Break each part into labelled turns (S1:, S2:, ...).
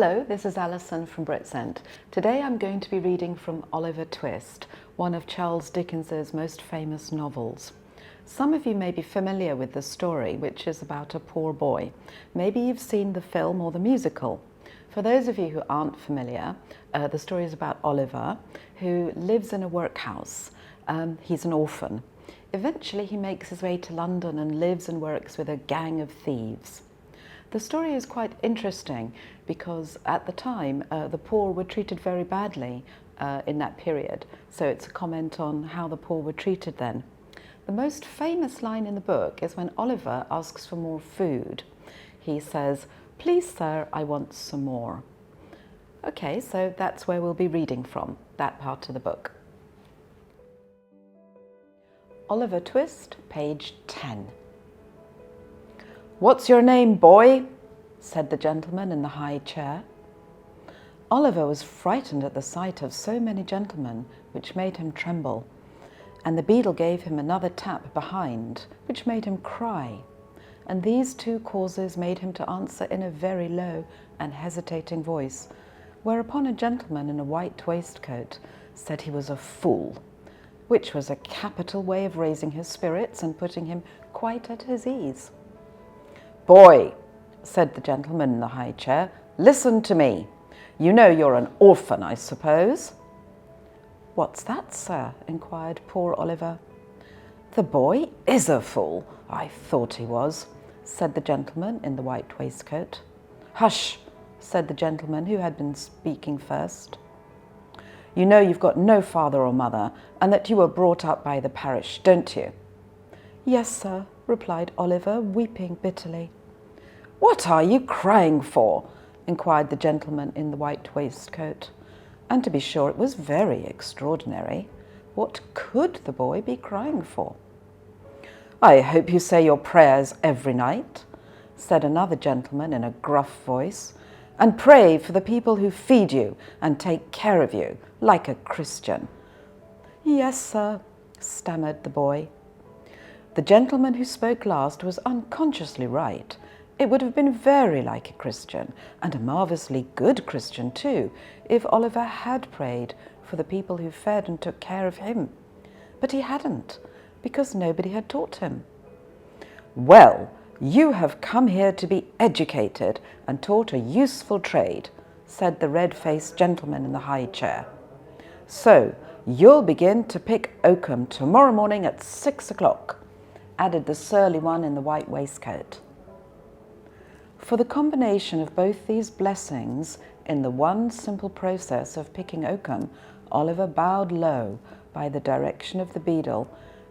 S1: Hello, this is Alison from Britsend. Today I'm going to be reading from Oliver Twist, one of Charles Dickens's most famous novels. Some of you may be familiar with the story, which is about a poor boy. Maybe you've seen the film or the musical. For those of you who aren't familiar, the story is about Oliver, who lives in a workhouse. He's an orphan. Eventually he makes his way to London and lives and works with a gang of thieves. The story is quite interesting because at the time the poor were treated very badly in that period, so it's a comment on how the poor were treated then. The most famous line in the book is when Oliver asks for more food. He says, "Please sir, I want some more." Okay, so that's where we'll be reading from, that part of the book. Oliver Twist, page 10. "What's your name, boy?" said the gentleman in the high chair. Oliver was frightened at the sight of so many gentlemen, which made him tremble, and the beadle gave him another tap behind, which made him cry, and these two causes made him to answer in a very low and hesitating voice, whereupon a gentleman in a white waistcoat said he was a fool, which was a capital way of raising his spirits and putting him quite at his ease. "Boy," said the gentleman in the high chair, "listen to me. You know you're an orphan, I suppose?" "What's that, sir?" inquired poor Oliver. "The boy is a fool. I thought he was," said the gentleman in the white waistcoat. "Hush," said the gentleman who had been speaking first. "You know you've got no father or mother, and that you were brought up by the parish, don't you?" "Yes, sir," replied Oliver, weeping bitterly. "What are you crying for?" inquired the gentleman in the white waistcoat. And to be sure, it was very extraordinary. What could the boy be crying for? "I hope you say your prayers every night," said another gentleman in a gruff voice, "and pray for the people who feed you and take care of you, like a Christian." "Yes, sir," stammered the boy. The gentleman who spoke last was unconsciously right. It would have been very like a Christian, and a marvellously good Christian too, if Oliver had prayed for the people who fed and took care of him. But he hadn't, because nobody had taught him. "Well, you have come here to be educated and taught a useful trade," said the red-faced gentleman in the high chair. "So you'll begin to pick oakum tomorrow morning at 6 o'clock, added the surly one in the white waistcoat. For the combination of both these blessings in the one simple process of picking oakum, Oliver bowed low by the direction of the beadle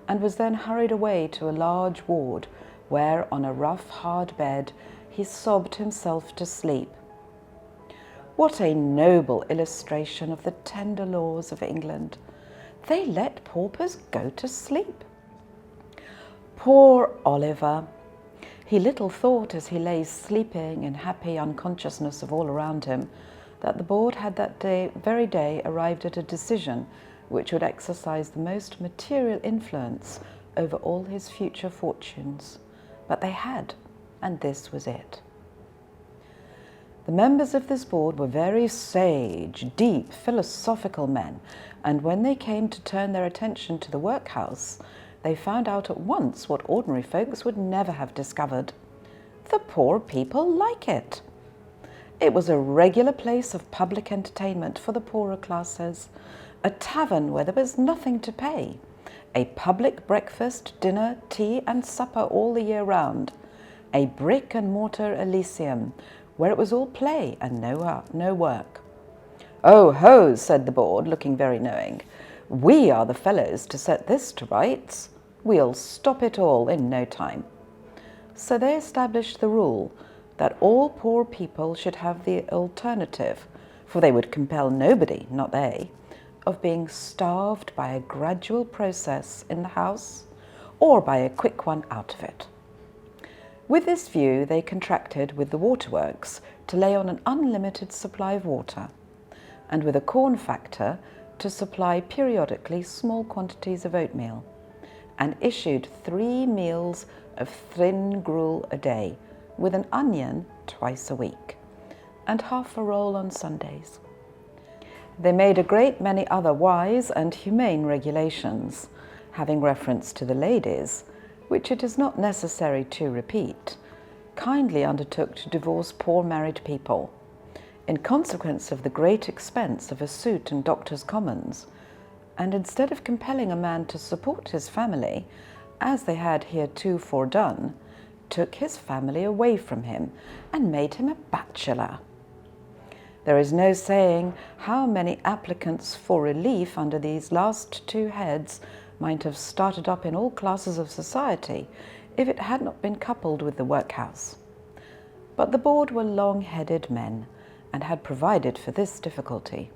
S1: and was then hurried away to a large ward where, on a rough, hard bed, he sobbed himself to sleep. What a noble illustration of the tender laws of England! They let paupers go to sleep. Poor Oliver! He little thought, as he lay sleeping in happy unconsciousness of all around him, that the board had that very day arrived at a decision which would exercise the most material influence over all his future fortunes. But they had, and this was it. The members of this board were very sage, deep, philosophical men, and when they came to turn their attention to the workhouse, they found out at once what ordinary folks would never have discovered. The poor people like it. It was a regular place of public entertainment for the poorer classes, a tavern where there was nothing to pay, a public breakfast, dinner, tea and supper all the year round, a brick and mortar Elysium, where it was all play and no work. "Oh ho," said the board, looking very knowing. "We are the fellows to set this to rights. We'll stop it all in no time." So they established the rule that all poor people should have the alternative, for they would compel nobody, not they, of being starved by a gradual process in the house or by a quick one out of it. With this view, they contracted with the waterworks to lay on an unlimited supply of water, and with a corn factor to supply periodically small quantities of oatmeal, and issued 3 meals of thin gruel a day, with an onion twice a week. and half a roll on Sundays. They made a great many other wise and humane regulations, having reference to the ladies, which it is not necessary to repeat, kindly undertook to divorce poor married people, in consequence of the great expense of a suit in Doctors' Commons, and instead of compelling a man to support his family, as they had heretofore done, took his family away from him and made him a bachelor. There is no saying how many applicants for relief under these last two heads might have started up in all classes of society if it had not been coupled with the workhouse. But the board were long-headed men and had provided for this difficulty.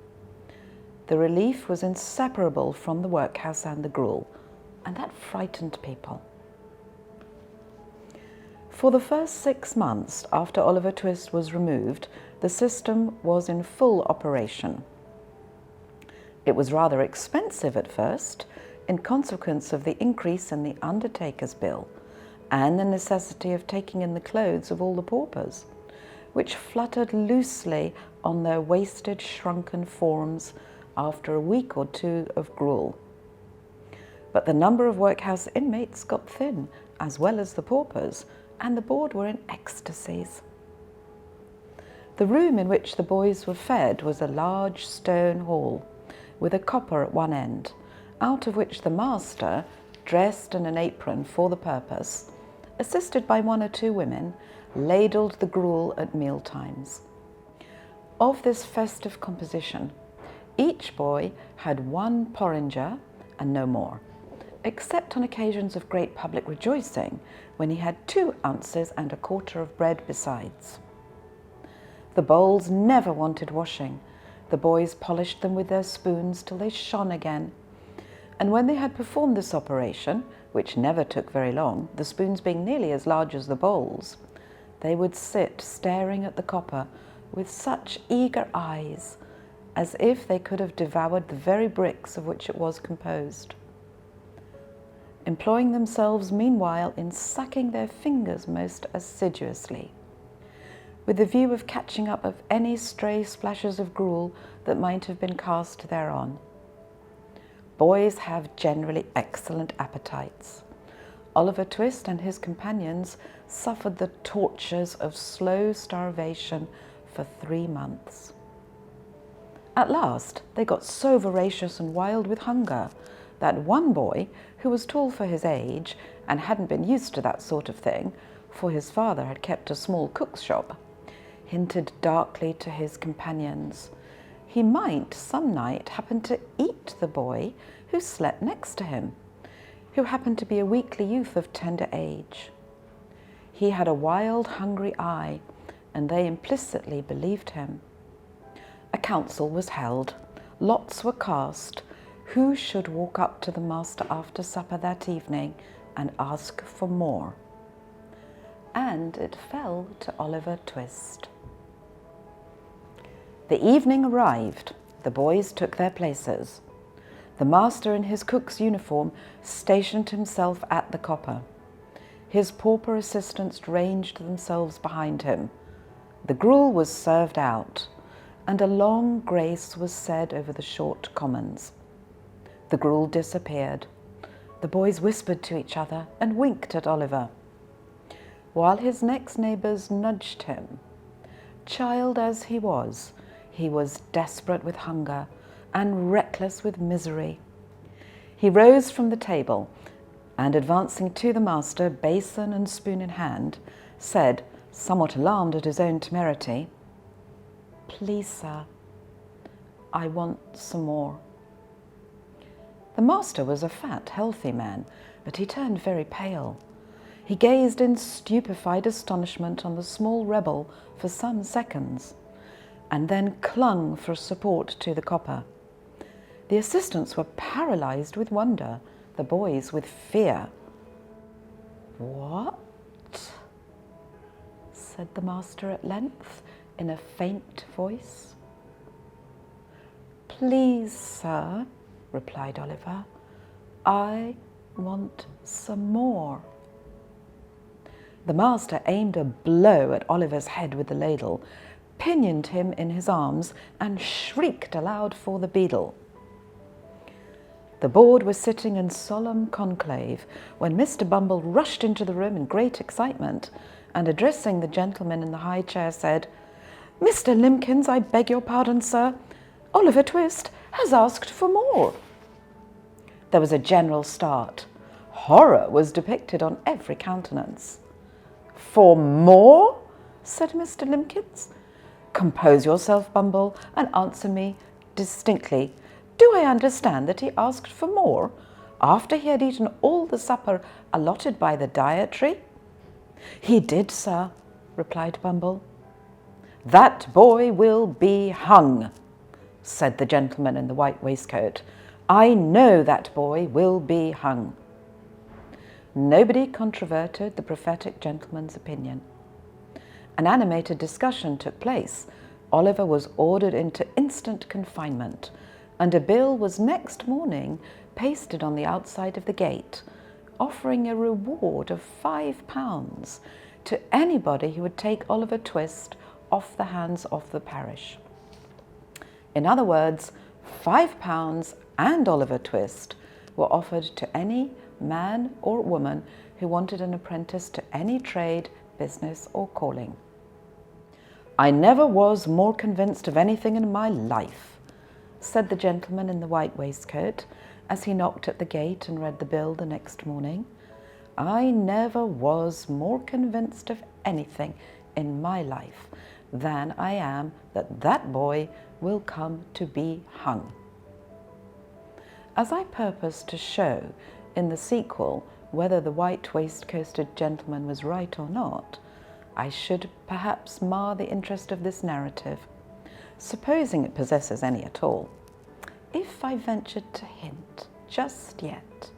S1: The relief was inseparable from the workhouse and the gruel, and that frightened people. For the first 6 months after Oliver Twist was removed, the system was in full operation. It was rather expensive at first, in consequence of the increase in the undertaker's bill and the necessity of taking in the clothes of all the paupers, which fluttered loosely on their wasted, shrunken forms after a week or two of gruel. But the number of workhouse inmates got thin, as well as the paupers, and the board were in ecstasies. The room in which the boys were fed was a large stone hall, with a copper at one end, out of which the master, dressed in an apron for the purpose, assisted by 1 or 2 women, ladled the gruel at meal times. Of this festive composition, each boy had 1 porringer and no more, except on occasions of great public rejoicing, when he had 2 ounces and a quarter of bread besides. The bowls never wanted washing. The boys polished them with their spoons till they shone again. And when they had performed this operation, which never took very long, the spoons being nearly as large as the bowls, they would sit staring at the copper with such eager eyes, as if they could have devoured the very bricks of which it was composed, employing themselves meanwhile in sucking their fingers most assiduously, with the view of catching up of any stray splashes of gruel that might have been cast thereon. Boys have generally excellent appetites. Oliver Twist and his companions suffered the tortures of slow starvation for 3 months. At last, they got so voracious and wild with hunger that one boy, who was tall for his age and hadn't been used to that sort of thing, for his father had kept a small cook's shop, hinted darkly to his companions he might some night happen to eat the boy who slept next to him, who happened to be a weakly youth of tender age. He had a wild, hungry eye, and they implicitly believed him. A council was held, lots were cast, who should walk up to the master after supper that evening and ask for more. And it fell to Oliver Twist. The evening arrived. The boys took their places. The master in his cook's uniform stationed himself at the copper. His pauper assistants ranged themselves behind him. The gruel was served out, and a long grace was said over the short commons. The gruel disappeared. The boys whispered to each other and winked at Oliver, while his next neighbours nudged him. Child as he was desperate with hunger and reckless with misery. He rose from the table and, advancing to the master, basin and spoon in hand, said, somewhat alarmed at his own temerity, "Please, sir, I want some more." The master was a fat, healthy man, but he turned very pale. He gazed in stupefied astonishment on the small rebel for some seconds, and then clung for support to the copper. The assistants were paralyzed with wonder, the boys with fear. "What?" said the master at length, in a faint voice. "Please, sir," replied Oliver, "I want some more." The master aimed a blow at Oliver's head with the ladle, pinioned him in his arms and shrieked aloud for the beadle. The board was sitting in solemn conclave when Mr. Bumble rushed into the room in great excitement and, addressing the gentleman in the high chair, said, "Mr. Limbkins, I beg your pardon, sir. Oliver Twist has asked for more." There was a general start. Horror was depicted on every countenance. "For more?" said Mr. Limbkins. "Compose yourself, Bumble, and answer me distinctly. Do I understand that he asked for more after he had eaten all the supper allotted by the dietary?" "He did, sir," replied Bumble. "That boy will be hung," said the gentleman in the white waistcoat. "I know that boy will be hung." Nobody controverted the prophetic gentleman's opinion. An animated discussion took place. Oliver was ordered into instant confinement, and a bill was next morning pasted on the outside of the gate, offering a reward of £5 to anybody who would take Oliver Twist off the hands of the parish. In other words, £5 and Oliver Twist were offered to any man or woman who wanted an apprentice to any trade, business or calling. "I never was more convinced of anything in my life," said the gentleman in the white waistcoat as he knocked at the gate and read the bill the next morning. "I never was more convinced of anything in my life than I am that that boy will come to be hung." As I purpose to show in the sequel whether the white waistcoated gentleman was right or not, I should perhaps mar the interest of this narrative, supposing it possesses any at all, if I ventured to hint just yet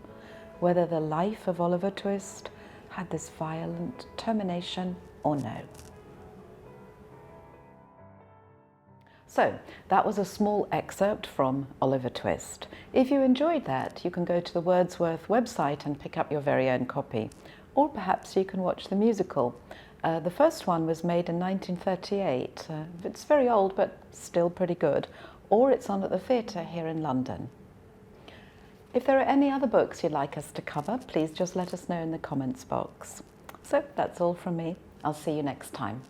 S1: whether the life of Oliver Twist had this violent termination or no. So that was a small excerpt from Oliver Twist. If you enjoyed that, you can go to the Wordsworth website and pick up your very own copy. Or perhaps you can watch the musical. The first one was made in 1938. It's very old, but still pretty good. Or it's on at the theatre here in London. If there are any other books you'd like us to cover, please just let us know in the comments box. So that's all from me. I'll see you next time.